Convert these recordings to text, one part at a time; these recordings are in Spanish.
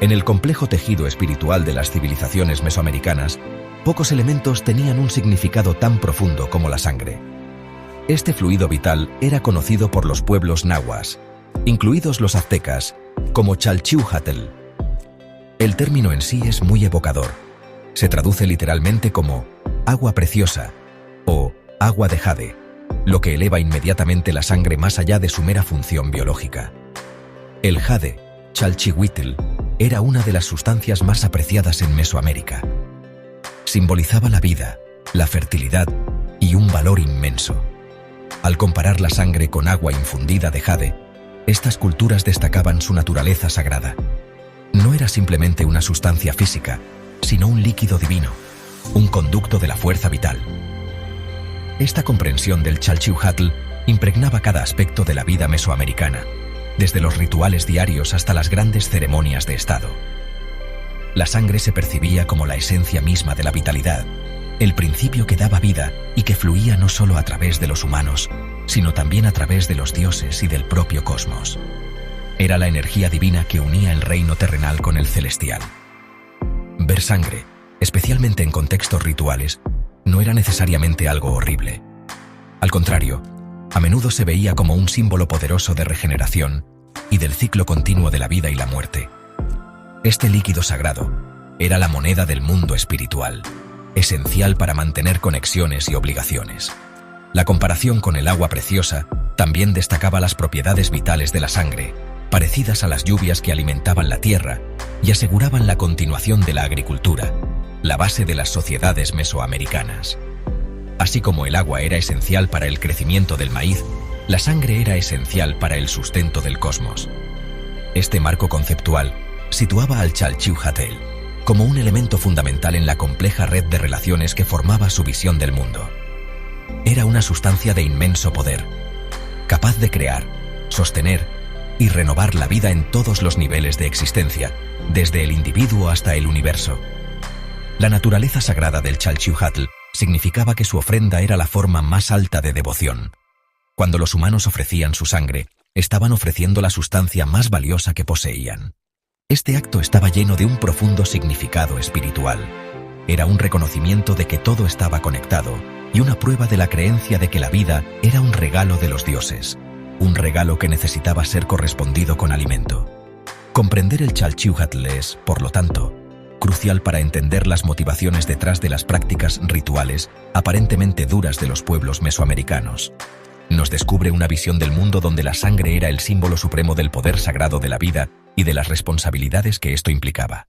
En el complejo tejido espiritual de las civilizaciones mesoamericanas, pocos elementos tenían un significado tan profundo como la sangre. Este fluido vital era conocido por los pueblos nahuas, incluidos los aztecas, como Chalchiuhatl. El término en sí es muy evocador. Se traduce literalmente como agua preciosa o agua de jade, lo que eleva inmediatamente la sangre más allá de su mera función biológica. El jade, Chalchihuitl, era una de las sustancias más apreciadas en Mesoamérica. Simbolizaba la vida, la fertilidad y un valor inmenso. Al comparar la sangre con agua infundida de jade, estas culturas destacaban su naturaleza sagrada. No era simplemente una sustancia física, sino un líquido divino, un conducto de la fuerza vital. Esta comprensión del Chalchihuatl impregnaba cada aspecto de la vida mesoamericana, desde los rituales diarios hasta las grandes ceremonias de Estado. La sangre se percibía como la esencia misma de la vitalidad, el principio que daba vida y que fluía no solo a través de los humanos, sino también a través de los dioses y del propio cosmos. Era la energía divina que unía el reino terrenal con el celestial. Ver sangre, especialmente en contextos rituales, no era necesariamente algo horrible. Al contrario, a menudo se veía como un símbolo poderoso de regeneración y del ciclo continuo de la vida y la muerte. Este líquido sagrado era la moneda del mundo espiritual, esencial para mantener conexiones y obligaciones. La comparación con el agua preciosa también destacaba las propiedades vitales de la sangre, parecidas a las lluvias que alimentaban la tierra y aseguraban la continuación de la agricultura, la base de las sociedades mesoamericanas. Así como el agua era esencial para el crecimiento del maíz, la sangre era esencial para el sustento del cosmos. Este marco conceptual situaba al Chalchihuatl como un elemento fundamental en la compleja red de relaciones que formaba su visión del mundo. Era una sustancia de inmenso poder, capaz de crear, sostener y renovar la vida en todos los niveles de existencia, desde el individuo hasta el universo. La naturaleza sagrada del Chalchihuatl significaba que su ofrenda era la forma más alta de devoción. Cuando los humanos ofrecían su sangre, estaban ofreciendo la sustancia más valiosa que poseían. Este acto estaba lleno de un profundo significado espiritual. Era un reconocimiento de que todo estaba conectado y una prueba de la creencia de que la vida era un regalo de los dioses, un regalo que necesitaba ser correspondido con alimento. Comprender el Chalchihuatl es, por lo tanto, crucial para entender las motivaciones detrás de las prácticas rituales aparentemente duras de los pueblos mesoamericanos. Nos descubre una visión del mundo donde la sangre era el símbolo supremo del poder sagrado de la vida y de las responsabilidades que esto implicaba.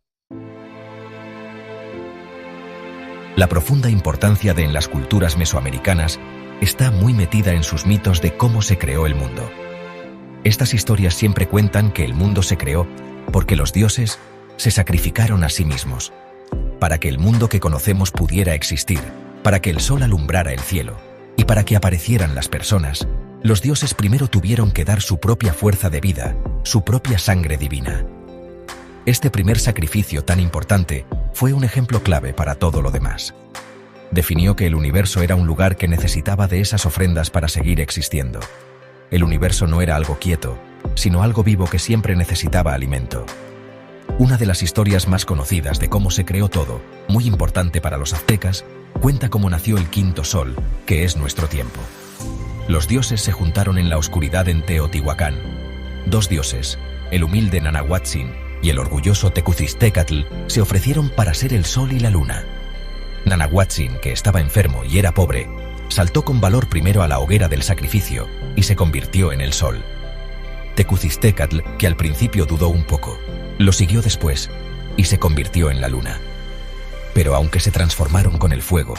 La profunda importancia en las culturas mesoamericanas está muy metida en sus mitos de cómo se creó el mundo. Estas historias siempre cuentan que el mundo se creó porque los dioses se sacrificaron a sí mismos, para que el mundo que conocemos pudiera existir, para que el sol alumbrara el cielo, y para que aparecieran las personas. Los dioses primero tuvieron que dar su propia fuerza de vida, su propia sangre divina. Este primer sacrificio tan importante fue un ejemplo clave para todo lo demás. Definió que el universo era un lugar que necesitaba de esas ofrendas para seguir existiendo. El universo no era algo quieto, sino algo vivo que siempre necesitaba alimento. Una de las historias más conocidas de cómo se creó todo, muy importante para los aztecas, cuenta cómo nació el quinto sol, que es nuestro tiempo. Los dioses se juntaron en la oscuridad en Teotihuacán. Dos dioses, el humilde Nanahuatzin y el orgulloso Tecuzistecatl, se ofrecieron para ser el sol y la luna. Nanahuatzin, que estaba enfermo y era pobre, saltó con valor primero a la hoguera del sacrificio y se convirtió en el sol. Tecuzistecatl, que al principio dudó un poco, lo siguió después y se convirtió en la luna. Pero aunque se transformaron con el fuego,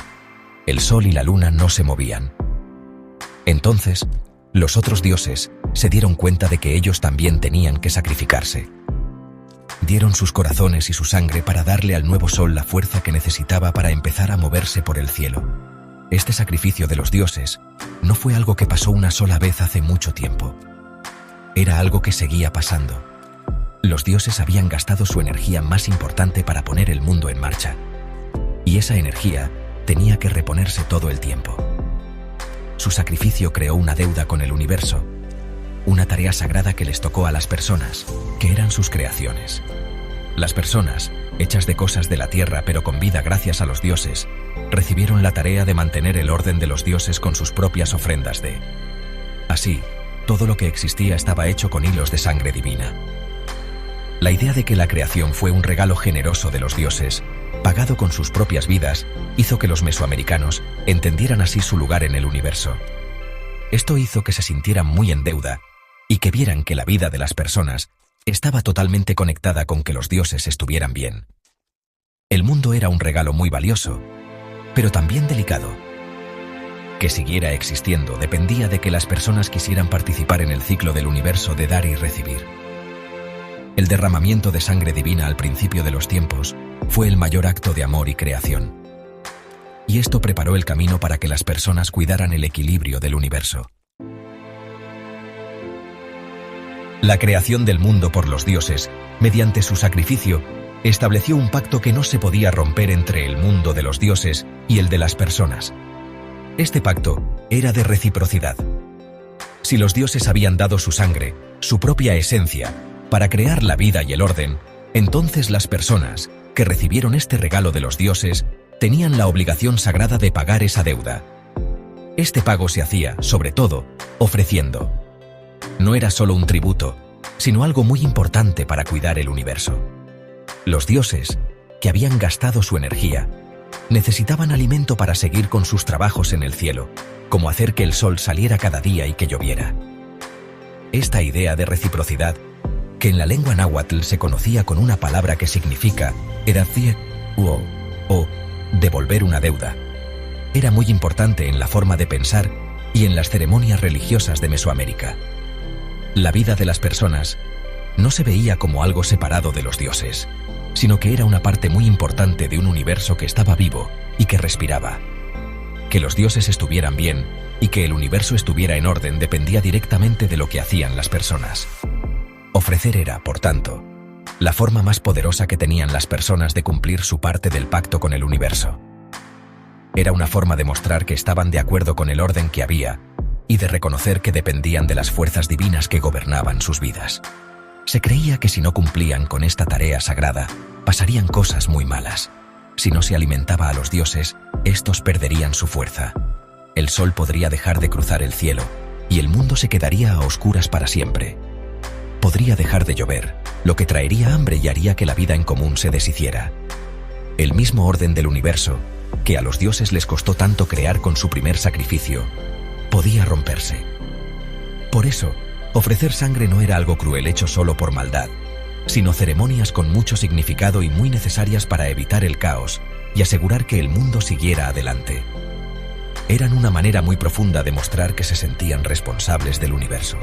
el sol y la luna no se movían. Entonces, los otros dioses se dieron cuenta de que ellos también tenían que sacrificarse. Dieron sus corazones y su sangre para darle al nuevo sol la fuerza que necesitaba para empezar a moverse por el cielo. Este sacrificio de los dioses no fue algo que pasó una sola vez hace mucho tiempo. Era algo que seguía pasando. Los dioses habían gastado su energía más importante para poner el mundo en marcha. Y esa energía tenía que reponerse todo el tiempo. Su sacrificio creó una deuda con el universo, una tarea sagrada que les tocó a las personas, que eran sus creaciones. Las personas, hechas de cosas de la tierra pero con vida gracias a los dioses, recibieron la tarea de mantener el orden de los dioses con sus propias ofrendas de. Así, todo lo que existía estaba hecho con hilos de sangre divina. La idea de que la creación fue un regalo generoso de los dioses, pagado con sus propias vidas, hizo que los mesoamericanos entendieran así su lugar en el universo. Esto hizo que se sintieran muy en deuda y que vieran que la vida de las personas estaba totalmente conectada con que los dioses estuvieran bien. El mundo era un regalo muy valioso, pero también delicado. Que siguiera existiendo dependía de que las personas quisieran participar en el ciclo del universo de dar y recibir. El derramamiento de sangre divina al principio de los tiempos fue el mayor acto de amor y creación. Y esto preparó el camino para que las personas cuidaran el equilibrio del universo. La creación del mundo por los dioses, mediante su sacrificio, estableció un pacto que no se podía romper entre el mundo de los dioses y el de las personas. Este pacto era de reciprocidad. Si los dioses habían dado su sangre, su propia esencia, para crear la vida y el orden, entonces las personas, que recibieron este regalo de los dioses, tenían la obligación sagrada de pagar esa deuda. Este pago se hacía, sobre todo, ofreciendo. No era solo un tributo, sino algo muy importante para cuidar el universo. Los dioses, que habían gastado su energía, necesitaban alimento para seguir con sus trabajos en el cielo, como hacer que el sol saliera cada día y que lloviera. Esta idea de reciprocidad, que en la lengua náhuatl se conocía con una palabra que significa eracir o devolver una deuda, era muy importante en la forma de pensar y en las ceremonias religiosas de Mesoamérica. La vida de las personas no se veía como algo separado de los dioses, sino que era una parte muy importante de un universo que estaba vivo y que respiraba. Que los dioses estuvieran bien y que el universo estuviera en orden dependía directamente de lo que hacían las personas. Ofrecer era, por tanto, la forma más poderosa que tenían las personas de cumplir su parte del pacto con el universo. Era una forma de mostrar que estaban de acuerdo con el orden que había y de reconocer que dependían de las fuerzas divinas que gobernaban sus vidas. Se creía que si no cumplían con esta tarea sagrada, pasarían cosas muy malas. Si no se alimentaba a los dioses, estos perderían su fuerza. El sol podría dejar de cruzar el cielo y el mundo se quedaría a oscuras para siempre. Podría dejar de llover, lo que traería hambre y haría que la vida en común se deshiciera. El mismo orden del universo, que a los dioses les costó tanto crear con su primer sacrificio, podía romperse. Por eso, ofrecer sangre no era algo cruel hecho solo por maldad, sino ceremonias con mucho significado y muy necesarias para evitar el caos y asegurar que el mundo siguiera adelante. Eran una manera muy profunda de mostrar que se sentían responsables del universo.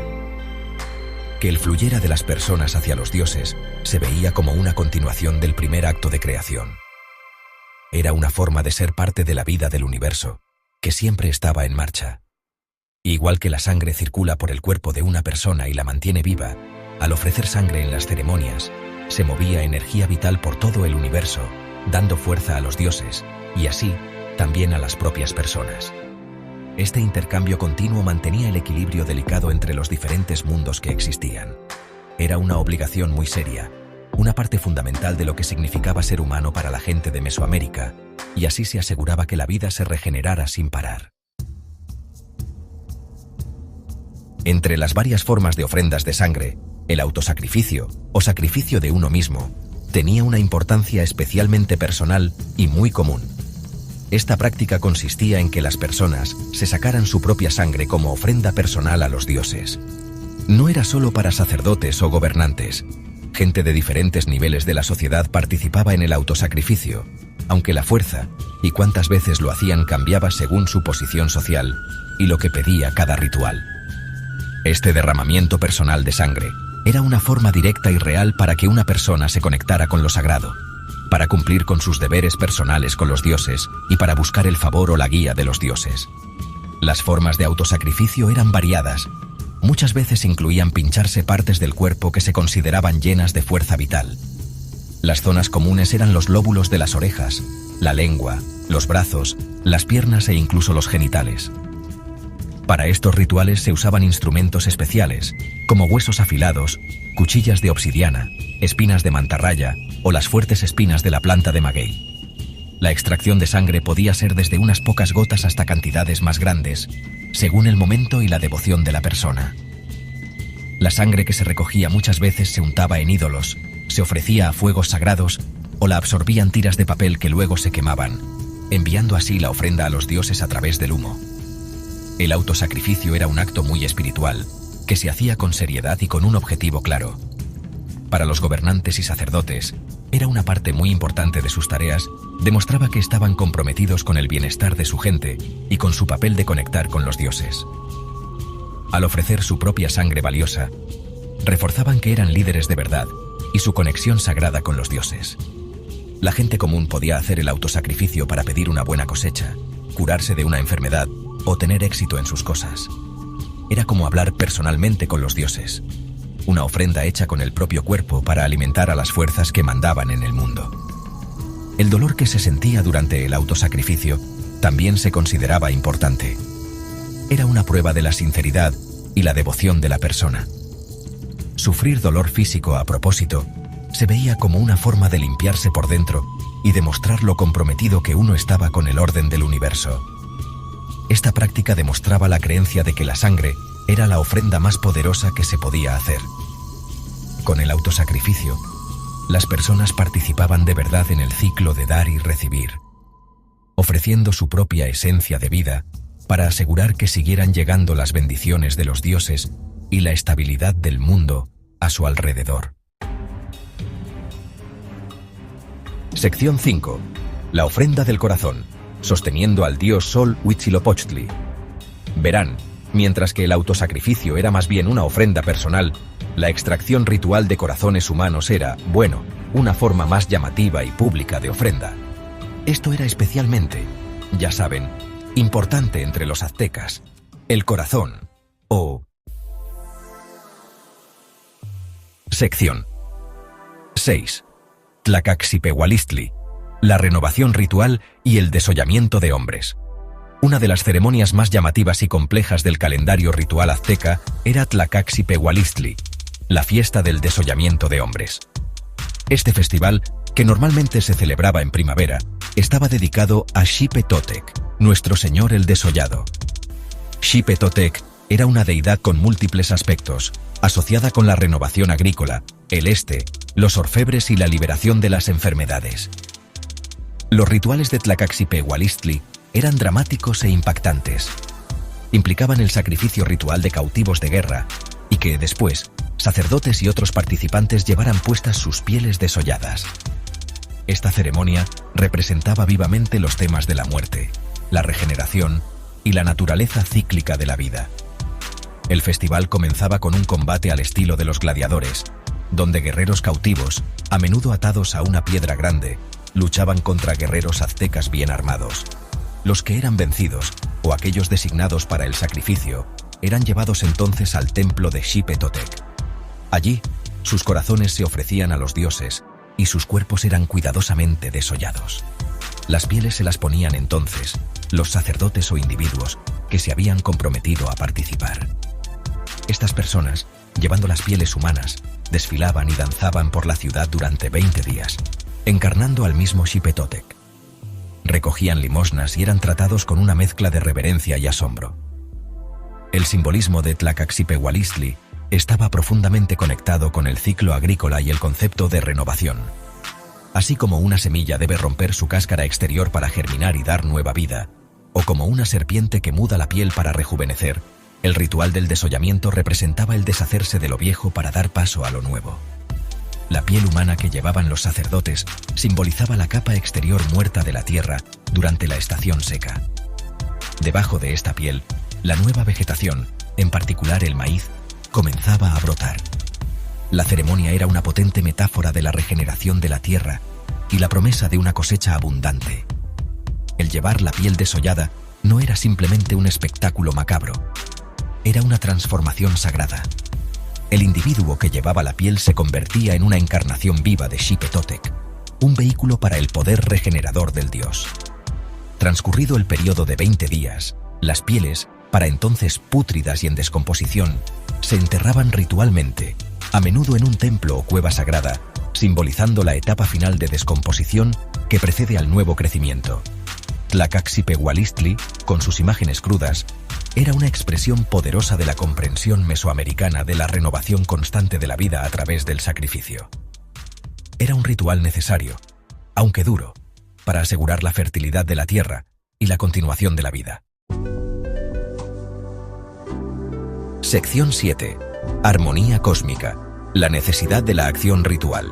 Que el fluyera de las personas hacia los dioses se veía como una continuación del primer acto de creación. Era una forma de ser parte de la vida del universo, que siempre estaba en marcha. Igual que la sangre circula por el cuerpo de una persona y la mantiene viva, al ofrecer sangre en las ceremonias, se movía energía vital por todo el universo, dando fuerza a los dioses, y así, también a las propias personas. Este intercambio continuo mantenía el equilibrio delicado entre los diferentes mundos que existían. Era una obligación muy seria, una parte fundamental de lo que significaba ser humano para la gente de Mesoamérica, y así se aseguraba que la vida se regenerara sin parar. Entre las varias formas de ofrendas de sangre, el autosacrificio, o sacrificio de uno mismo, tenía una importancia especialmente personal y muy común. Esta práctica consistía en que las personas se sacaran su propia sangre como ofrenda personal a los dioses. No era solo para sacerdotes o gobernantes. Gente de diferentes niveles de la sociedad participaba en el autosacrificio, aunque la fuerza y cuántas veces lo hacían cambiaba según su posición social y lo que pedía cada ritual. Este derramamiento personal de sangre era una forma directa y real para que una persona se conectara con lo sagrado, para cumplir con sus deberes personales con los dioses y para buscar el favor o la guía de los dioses. Las formas de autosacrificio eran variadas. Muchas veces incluían pincharse partes del cuerpo que se consideraban llenas de fuerza vital. Las zonas comunes eran los lóbulos de las orejas, la lengua, los brazos, las piernas e incluso los genitales. Para estos rituales se usaban instrumentos especiales, como huesos afilados, cuchillas de obsidiana, espinas de mantarraya o las fuertes espinas de la planta de maguey. La extracción de sangre podía ser desde unas pocas gotas hasta cantidades más grandes, según el momento y la devoción de la persona. La sangre que se recogía muchas veces se untaba en ídolos, se ofrecía a fuegos sagrados o la absorbían tiras de papel que luego se quemaban, enviando así la ofrenda a los dioses a través del humo. El autosacrificio era un acto muy espiritual, que se hacía con seriedad y con un objetivo claro. Para los gobernantes y sacerdotes, era una parte muy importante de sus tareas, demostraba que estaban comprometidos con el bienestar de su gente y con su papel de conectar con los dioses. Al ofrecer su propia sangre valiosa, reforzaban que eran líderes de verdad y su conexión sagrada con los dioses. La gente común podía hacer el autosacrificio para pedir una buena cosecha, curarse de una enfermedad o tener éxito en sus cosas. Era como hablar personalmente con los dioses, una ofrenda hecha con el propio cuerpo para alimentar a las fuerzas que mandaban en el mundo. El dolor que se sentía durante el autosacrificio también se consideraba importante. Era una prueba de la sinceridad y la devoción de la persona. Sufrir dolor físico a propósito se veía como una forma de limpiarse por dentro y demostrar lo comprometido que uno estaba con el orden del universo. Esta práctica demostraba la creencia de que la sangre era la ofrenda más poderosa que se podía hacer. Con el autosacrificio, las personas participaban de verdad en el ciclo de dar y recibir, ofreciendo su propia esencia de vida para asegurar que siguieran llegando las bendiciones de los dioses y la estabilidad del mundo a su alrededor. Sección 5. La ofrenda del corazón, sosteniendo al dios Sol Huitzilopochtli. Verán, mientras que el autosacrificio era más bien una ofrenda personal, la extracción ritual de corazones humanos era, bueno, una forma más llamativa y pública de ofrenda. Esto era especialmente, ya saben, importante entre los aztecas, el corazón, o... Sección 6. Tlacaxipehualistli, la renovación ritual y el desollamiento de hombres. Una de las ceremonias más llamativas y complejas del calendario ritual azteca era Tlacaxipehualistli, la fiesta del desollamiento de hombres. Este festival, que normalmente se celebraba en primavera, estaba dedicado a Xipe-Totec, nuestro señor el desollado. Xipe-Totec era una deidad con múltiples aspectos, asociada con la renovación agrícola, el los orfebres y la liberación de las enfermedades. Los rituales de Tlacaxipehualistli eran dramáticos e impactantes. Implicaban el sacrificio ritual de cautivos de guerra y que, después, sacerdotes y otros participantes llevaran puestas sus pieles desolladas. Esta ceremonia representaba vivamente los temas de la muerte, la regeneración y la naturaleza cíclica de la vida. El festival comenzaba con un combate al estilo de los gladiadores, donde guerreros cautivos, a menudo atados a una piedra grande, luchaban contra guerreros aztecas bien armados. Los que eran vencidos, o aquellos designados para el sacrificio, eran llevados entonces al templo de Xipe-Totec. Allí, sus corazones se ofrecían a los dioses y sus cuerpos eran cuidadosamente desollados. Las pieles se las ponían entonces los sacerdotes o individuos que se habían comprometido a participar. Estas personas, llevando las pieles humanas, desfilaban y danzaban por la ciudad durante 20 días, encarnando al mismo Xipe-Totec. Recogían limosnas y eran tratados con una mezcla de reverencia y asombro. El simbolismo de Tlacaxipehualistli estaba profundamente conectado con el ciclo agrícola y el concepto de renovación. Así como una semilla debe romper su cáscara exterior para germinar y dar nueva vida, o como una serpiente que muda la piel para rejuvenecer, el ritual del desollamiento representaba el deshacerse de lo viejo para dar paso a lo nuevo. La piel humana que llevaban los sacerdotes simbolizaba la capa exterior muerta de la tierra durante la estación seca. Debajo de esta piel, la nueva vegetación, en particular el maíz, comenzaba a brotar. La ceremonia era una potente metáfora de la regeneración de la tierra y la promesa de una cosecha abundante. El llevar la piel desollada no era simplemente un espectáculo macabro, era una transformación sagrada. El individuo que llevaba la piel se convertía en una encarnación viva de Xipe-Totec, un vehículo para el poder regenerador del dios. Transcurrido el periodo de 20 días, las pieles para entonces pútridas y en descomposición, se enterraban ritualmente, a menudo en un templo o cueva sagrada, simbolizando la etapa final de descomposición que precede al nuevo crecimiento. Tlacaxipehualistli, con sus imágenes crudas, era una expresión poderosa de la comprensión mesoamericana de la renovación constante de la vida a través del sacrificio. Era un ritual necesario, aunque duro, para asegurar la fertilidad de la tierra y la continuación de la vida. Sección 7. Armonía cósmica. La necesidad de la acción ritual.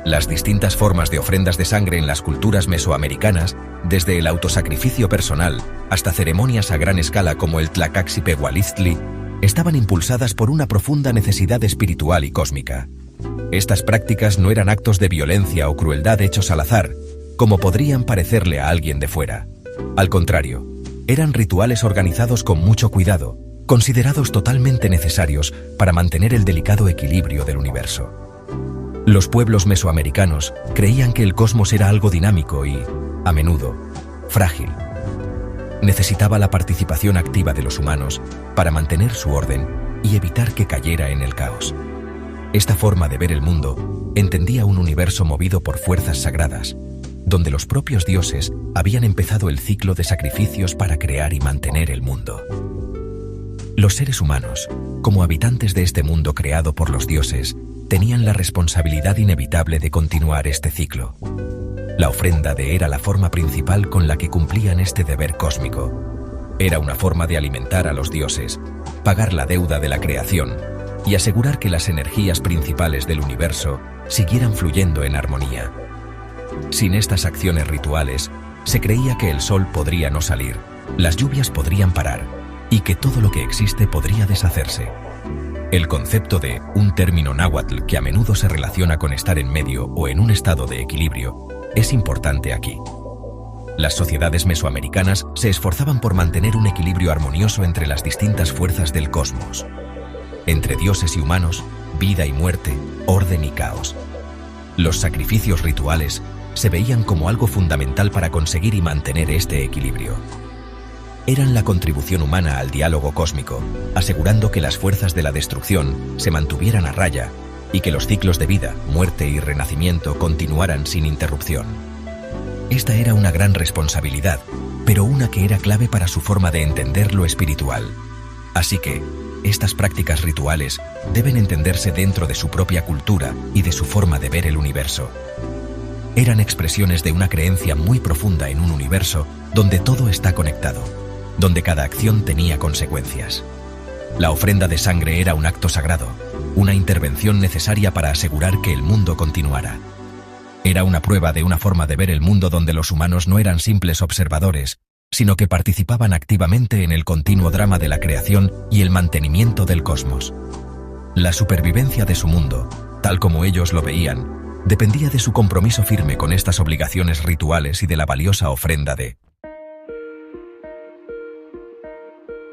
Las distintas formas de ofrendas de sangre en las culturas mesoamericanas, desde el autosacrificio personal hasta ceremonias a gran escala como el Tlacaxipehualistli, estaban impulsadas por una profunda necesidad espiritual y cósmica. Estas prácticas no eran actos de violencia o crueldad hechos al azar, como podrían parecerle a alguien de fuera. Al contrario, eran rituales organizados con mucho cuidado, considerados totalmente necesarios para mantener el delicado equilibrio del universo. Los pueblos mesoamericanos creían que el cosmos era algo dinámico y, a menudo, frágil. Necesitaba la participación activa de los humanos para mantener su orden y evitar que cayera en el caos. Esta forma de ver el mundo entendía un universo movido por fuerzas sagradas, donde los propios dioses habían empezado el ciclo de sacrificios para crear y mantener el mundo. Los seres humanos, como habitantes de este mundo creado por los dioses, tenían la responsabilidad inevitable de continuar este ciclo. La ofrenda era la forma principal con la que cumplían este deber cósmico. Era una forma de alimentar a los dioses, pagar la deuda de la creación y asegurar que las energías principales del universo siguieran fluyendo en armonía. Sin estas acciones rituales, se creía que el sol podría no salir, las lluvias podrían parar y que todo lo que existe podría deshacerse. El concepto de un término náhuatl que a menudo se relaciona con estar en medio o en un estado de equilibrio es importante aquí. Las sociedades mesoamericanas se esforzaban por mantener un equilibrio armonioso entre las distintas fuerzas del cosmos. Entre dioses y humanos, vida y muerte, orden y caos. Los sacrificios rituales se veían como algo fundamental para conseguir y mantener este equilibrio. Eran la contribución humana al diálogo cósmico, asegurando que las fuerzas de la destrucción se mantuvieran a raya y que los ciclos de vida, muerte y renacimiento continuaran sin interrupción. Esta era una gran responsabilidad, pero una que era clave para su forma de entender lo espiritual. Así que, estas prácticas rituales deben entenderse dentro de su propia cultura y de su forma de ver el universo. Eran expresiones de una creencia muy profunda en un universo donde todo está conectado, donde cada acción tenía consecuencias. La ofrenda de sangre era un acto sagrado, una intervención necesaria para asegurar que el mundo continuara. Era una prueba de una forma de ver el mundo donde los humanos no eran simples observadores, sino que participaban activamente en el continuo drama de la creación y el mantenimiento del cosmos. La supervivencia de su mundo, tal como ellos lo veían, dependía de su compromiso firme con estas obligaciones rituales y de la valiosa ofrenda de.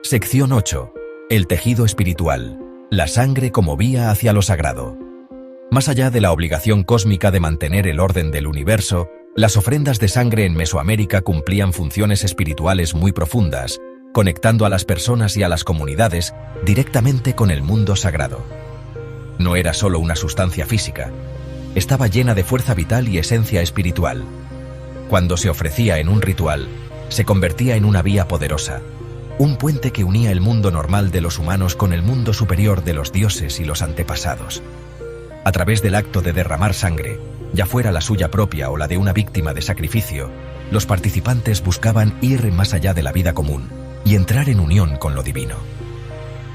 Sección 8. El tejido espiritual. La sangre como vía hacia lo sagrado. Más allá de la obligación cósmica de mantener el orden del universo, las ofrendas de sangre en Mesoamérica cumplían funciones espirituales muy profundas, conectando a las personas y a las comunidades directamente con el mundo sagrado. No era solo una sustancia física, estaba llena de fuerza vital y esencia espiritual. Cuando se ofrecía en un ritual, se convertía en una vía poderosa, un puente que unía el mundo normal de los humanos con el mundo superior de los dioses y los antepasados. A través del acto de derramar sangre, ya fuera la suya propia o la de una víctima de sacrificio, los participantes buscaban ir más allá de la vida común y entrar en unión con lo divino.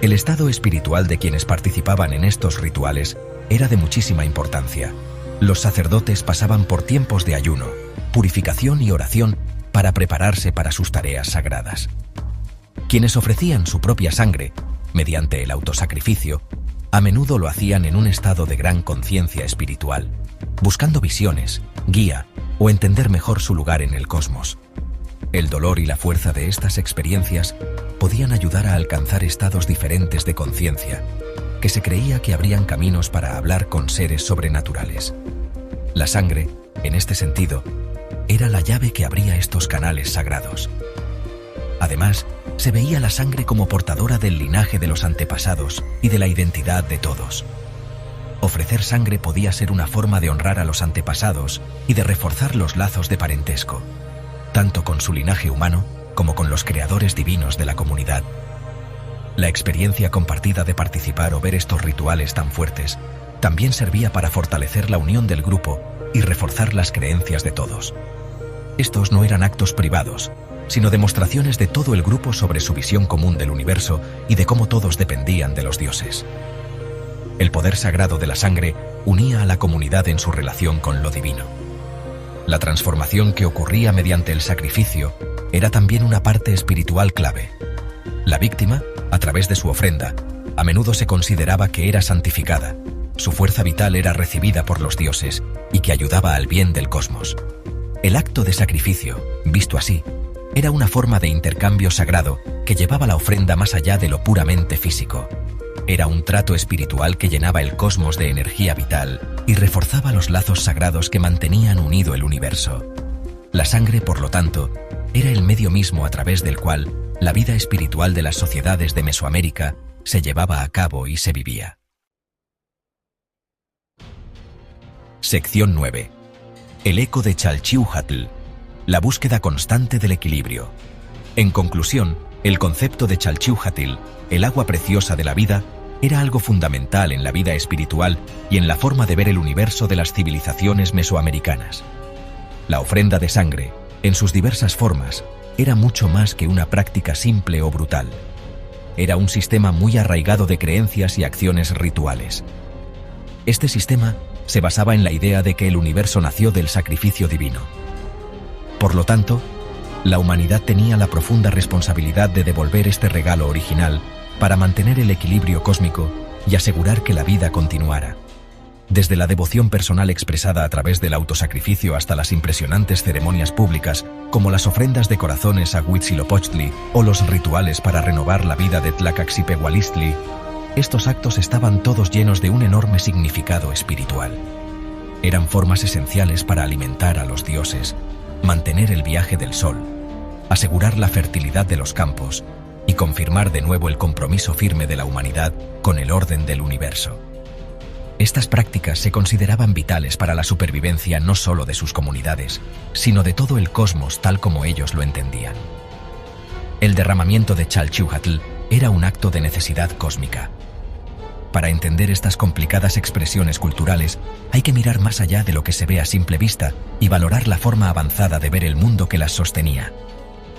El estado espiritual de quienes participaban en estos rituales era de muchísima importancia. Los sacerdotes pasaban por tiempos de ayuno, purificación y oración para prepararse para sus tareas sagradas. Quienes ofrecían su propia sangre, mediante el autosacrificio, a menudo lo hacían en un estado de gran conciencia espiritual, buscando visiones, guía o entender mejor su lugar en el cosmos. El dolor y la fuerza de estas experiencias podían ayudar a alcanzar estados diferentes de conciencia, que se creía que habrían caminos para hablar con seres sobrenaturales. La sangre, en este sentido, era la llave que abría estos canales sagrados. Además, se veía la sangre como portadora del linaje de los antepasados y de la identidad de todos. Ofrecer sangre podía ser una forma de honrar a los antepasados y de reforzar los lazos de parentesco, tanto con su linaje humano como con los creadores divinos de la comunidad. La experiencia compartida de participar o ver estos rituales tan fuertes también servía para fortalecer la unión del grupo y reforzar las creencias de todos. Estos no eran actos privados, sino demostraciones de todo el grupo sobre su visión común del universo y de cómo todos dependían de los dioses. El poder sagrado de la sangre unía a la comunidad en su relación con lo divino. La transformación que ocurría mediante el sacrificio era también una parte espiritual clave. La víctima, a través de su ofrenda, a menudo se consideraba que era santificada, su fuerza vital era recibida por los dioses y que ayudaba al bien del cosmos. El acto de sacrificio, visto así, era una forma de intercambio sagrado que llevaba la ofrenda más allá de lo puramente físico. Era un trato espiritual que llenaba el cosmos de energía vital y reforzaba los lazos sagrados que mantenían unido el universo. La sangre, por lo tanto, era el medio mismo a través del cual la vida espiritual de las sociedades de Mesoamérica se llevaba a cabo y se vivía. Sección 9. El eco de Chalchihuatl. La búsqueda constante del equilibrio. En conclusión, el concepto de Chalchihuatl, el agua preciosa de la vida, era algo fundamental en la vida espiritual y en la forma de ver el universo de las civilizaciones mesoamericanas. La ofrenda de sangre, en sus diversas formas, era mucho más que una práctica simple o brutal. Era un sistema muy arraigado de creencias y acciones rituales. Este sistema se basaba en la idea de que el universo nació del sacrificio divino. Por lo tanto, la humanidad tenía la profunda responsabilidad de devolver este regalo original para mantener el equilibrio cósmico y asegurar que la vida continuara. Desde la devoción personal expresada a través del autosacrificio hasta las impresionantes ceremonias públicas, como las ofrendas de corazones a Huitzilopochtli o los rituales para renovar la vida de Tlacaxipehualistli, estos actos estaban todos llenos de un enorme significado espiritual. Eran formas esenciales para alimentar a los dioses, mantener el viaje del sol, asegurar la fertilidad de los campos y confirmar de nuevo el compromiso firme de la humanidad con el orden del universo. Estas prácticas se consideraban vitales para la supervivencia no solo de sus comunidades, sino de todo el cosmos tal como ellos lo entendían. El derramamiento de Chalchihuatl era un acto de necesidad cósmica. Para entender estas complicadas expresiones culturales, hay que mirar más allá de lo que se ve a simple vista y valorar la forma avanzada de ver el mundo que las sostenía.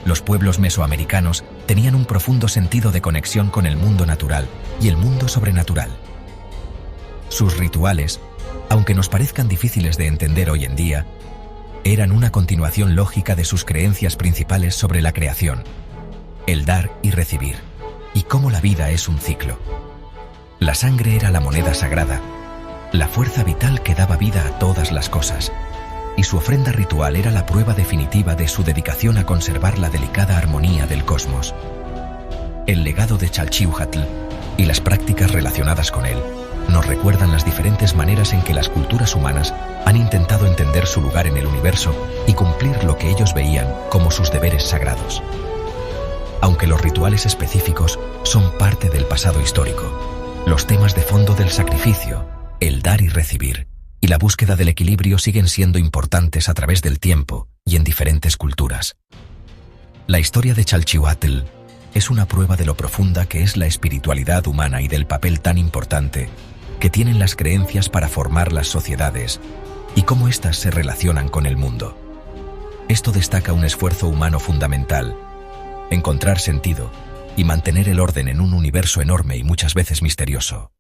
Los pueblos mesoamericanos tenían un profundo sentido de conexión con el mundo natural y el mundo sobrenatural. Sus rituales, aunque nos parezcan difíciles de entender hoy en día, eran una continuación lógica de sus creencias principales sobre la creación, el dar y recibir, y cómo la vida es un ciclo. La sangre era la moneda sagrada, la fuerza vital que daba vida a todas las cosas, y su ofrenda ritual era la prueba definitiva de su dedicación a conservar la delicada armonía del cosmos. El legado de Chalchihuatl y las prácticas relacionadas con él nos recuerdan las diferentes maneras en que las culturas humanas han intentado entender su lugar en el universo y cumplir lo que ellos veían como sus deberes sagrados. Aunque los rituales específicos son parte del pasado histórico, los temas de fondo del sacrificio, el dar y recibir, y la búsqueda del equilibrio siguen siendo importantes a través del tiempo y en diferentes culturas. La historia de Chalchihuatl es una prueba de lo profunda que es la espiritualidad humana y del papel tan importante que tienen las creencias para formar las sociedades y cómo éstas se relacionan con el mundo. Esto destaca un esfuerzo humano fundamental: encontrar sentido y mantener el orden en un universo enorme y muchas veces misterioso.